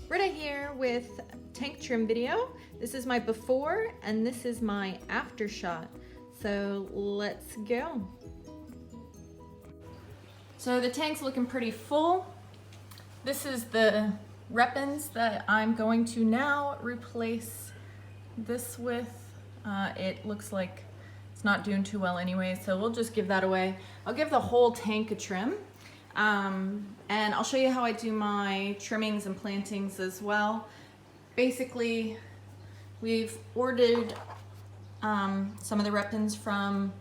Britta here with tank trim video. This is my before and this is my after shot. So let's go. So the tank's looking pretty full. This is the Repens that I'm going to now replace this with. It looks like it's not doing too well anyway, so we'll just give that away. I'll give the whole tank a trim. And I'll show you how I do my trimmings and plantings as well. Basically, we've ordered some of the Repens from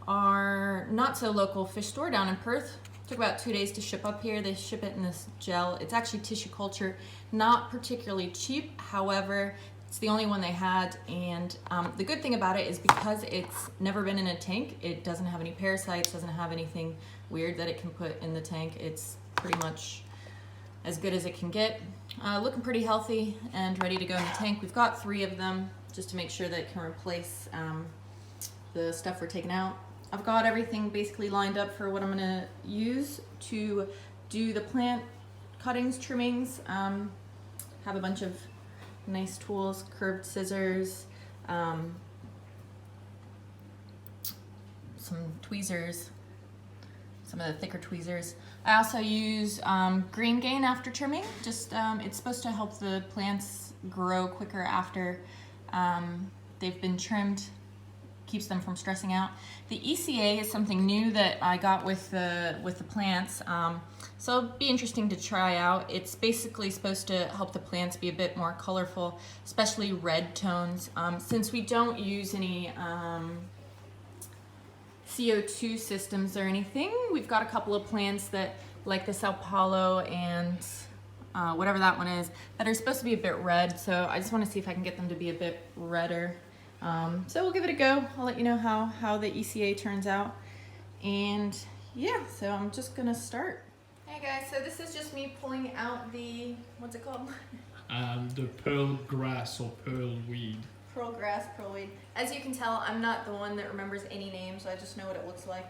our not so local fish store down in Perth. Took about 2 days to ship up here. They ship it in this gel. It's actually tissue culture, not particularly cheap. However, it's the only one they had, and the good thing about it is because it's never been in a tank, it doesn't have any parasites, doesn't have anything weird that it can put in the tank. It's pretty much as good as it can get. Looking pretty healthy and ready to go in the tank. We've got 3 of them just to make sure that it can replace the stuff we're taking out. I've got everything basically lined up for what I'm gonna use to do the plant cuttings, trimmings. Have a bunch of nice tools, curved scissors, some tweezers, some of the thicker tweezers. I also use green gain after trimming. Just it's supposed to help the plants grow quicker after they've been trimmed. Keeps them from stressing out. The ECA is something new that I got with the plants, so it'll be interesting to try out. It's basically supposed to help the plants be a bit more colorful, especially red tones. Since we don't use any CO2 systems or anything, we've got a couple of plants that, like the Sao Paulo and whatever that one is, that are supposed to be a bit red. So I just want to see if I can get them to be a bit redder. So we'll give it a go. I'll let you know how the ECA turns out. And yeah, so I'm just gonna start. Hey guys, so this is just me pulling out the, what's it called? The pearl grass or pearl weed. Pearl grass, pearl weed. As you can tell, I'm not the one that remembers any names, so I just know what it looks like.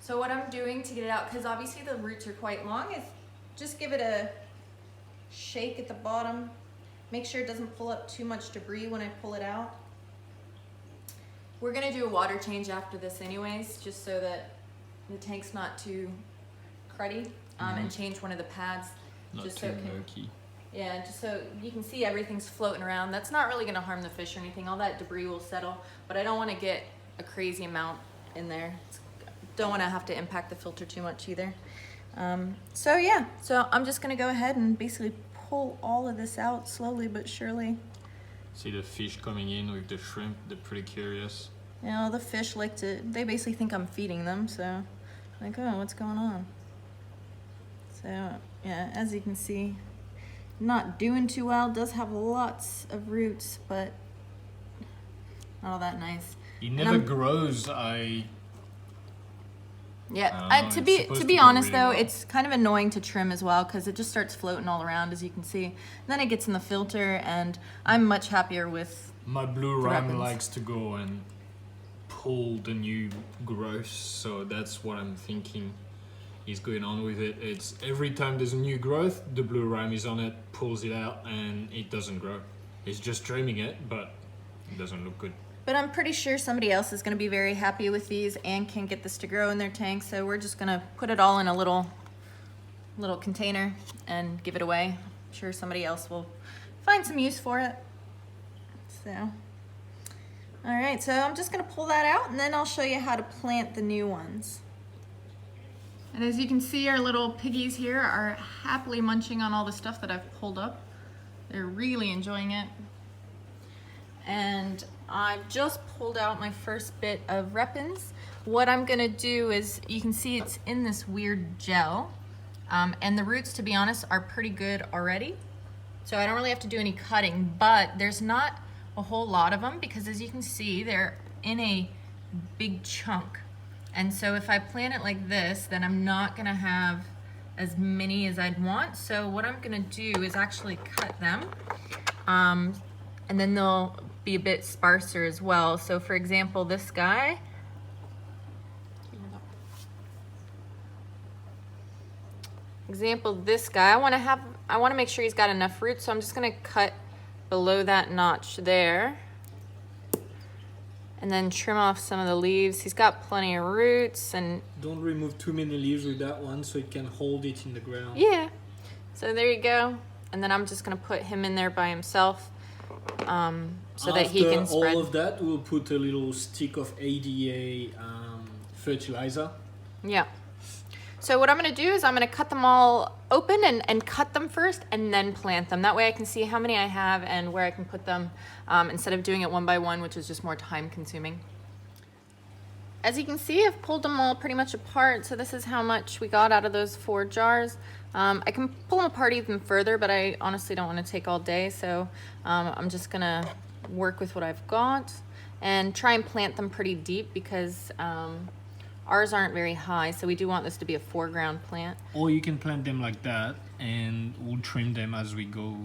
So what I'm doing to get it out, because obviously the roots are quite long, is just give it a shake at the bottom. Make sure it doesn't pull up too much debris when I pull it out. We're gonna do a water change after this anyways, just so that the tank's not too cruddy, and change one of the pads. Not just too so it can, murky. yeah, just so you can see everything's floating around. That's not really gonna harm the fish or anything. All that debris will settle, but I don't wanna get a crazy amount in there. Don't wanna have to impact the filter too much either. So yeah, so I'm just gonna go ahead and basically pull all of this out slowly but surely. See the fish coming in with the shrimp, they're pretty curious. You know, the fish like to, they basically think I'm feeding them, so like, oh, what's going on? So yeah, as you can see, not doing too well. Does have lots of roots, but not all that nice. It never grows. Yeah, to be honest though, it's kind of annoying to trim as well because it just starts floating all around, as you can see. And then it gets in the filter, and I'm much happier with my blue ram likes to go and pull the new growth, so that's what I'm thinking is going on with it. It's every time there's a new growth, the blue ram is on it, pulls it out, and it doesn't grow. It's just trimming it, but it doesn't look good. But I'm pretty sure somebody else is going to be very happy with these and can get this to grow in their tank. So we're just going to put it all in a little container and give it away. I'm sure somebody else will find some use for it. So, all right, so I'm just going to pull that out and then I'll show you how to plant the new ones. And as you can see, our little piggies here are happily munching on all the stuff that I've pulled up. They're really enjoying it. And I've just pulled out my first bit of Repens. What I'm gonna do is, you can see it's in this weird gel, and the roots, to be honest, are pretty good already. So I don't really have to do any cutting, but there's not a whole lot of them because, as you can see, they're in a big chunk. And so if I plant it like this, then I'm not gonna have as many as I'd want. So what I'm gonna do is actually cut them, and then they'll be a bit sparser as well. So for example, this guy, example, this guy, I want to make sure he's got enough roots, so I'm just going to cut below that notch there. And then trim off some of the leaves. He's got plenty of roots, and don't remove too many leaves with that one so it can hold it in the ground. Yeah. So there you go. And then I'm just going to put him in there by himself so that he can spread. After all of that, we'll put a little stick of ADA fertilizer. Yeah. So what I'm going to do is I'm going to cut them all open and cut them first and then plant them. That way I can see how many I have and where I can put them instead of doing it one by one, which is just more time consuming. As you can see, I've pulled them all pretty much apart. So this is how much we got out of those 4 jars. I can pull them apart even further, but I honestly don't want to take all day. So I'm just going to work with what I've got and try and plant them pretty deep because ours aren't very high, so we do want this to be a foreground plant. Or you can plant them like that, and we'll trim them as we go.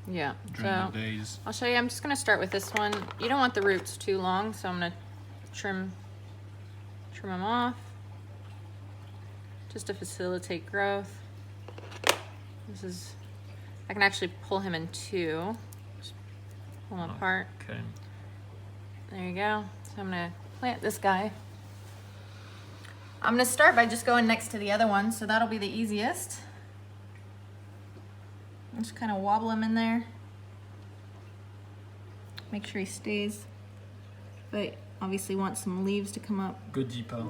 Yeah. During the days. I'll show you. I'm just going to start with this one. You don't want the roots too long, so I'm going to trim them off, just to facilitate growth. I can actually pull him in 2. Just pull them apart. Okay. There you go. So I'm going to plant this guy. I'm going to start by just going next to the other one, so that'll be the easiest. I'll just kind of wobble him in there. Make sure he stays. But obviously want some leaves to come up. Go deeper.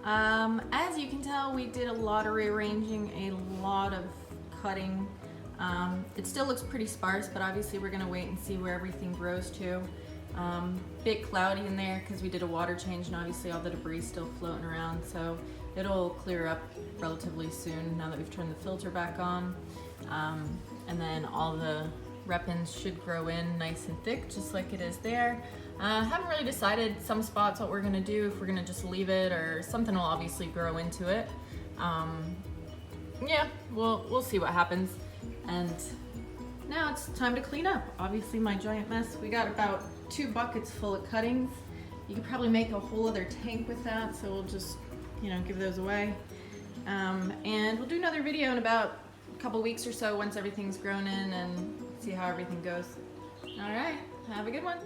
As you can tell, we did a lot of rearranging, a lot of cutting. It still looks pretty sparse, but obviously we're gonna wait and see where everything grows to. Bit cloudy in there because we did a water change, and obviously all the debris is still floating around, so it'll clear up relatively soon now that we've turned the filter back on. And then all the repens should grow in nice and thick, just like it is there. Haven't really decided some spots what we're gonna do, if we're gonna just leave it or something will obviously grow into it. Yeah, we'll see what happens. And now it's time to clean up. Obviously my giant mess. We got about 2 buckets full of cuttings. You could probably make a whole other tank with that, so we'll just, you know, give those away. And we'll do another video in about a couple weeks or so once everything's grown in and see how everything goes. All right, have a good one.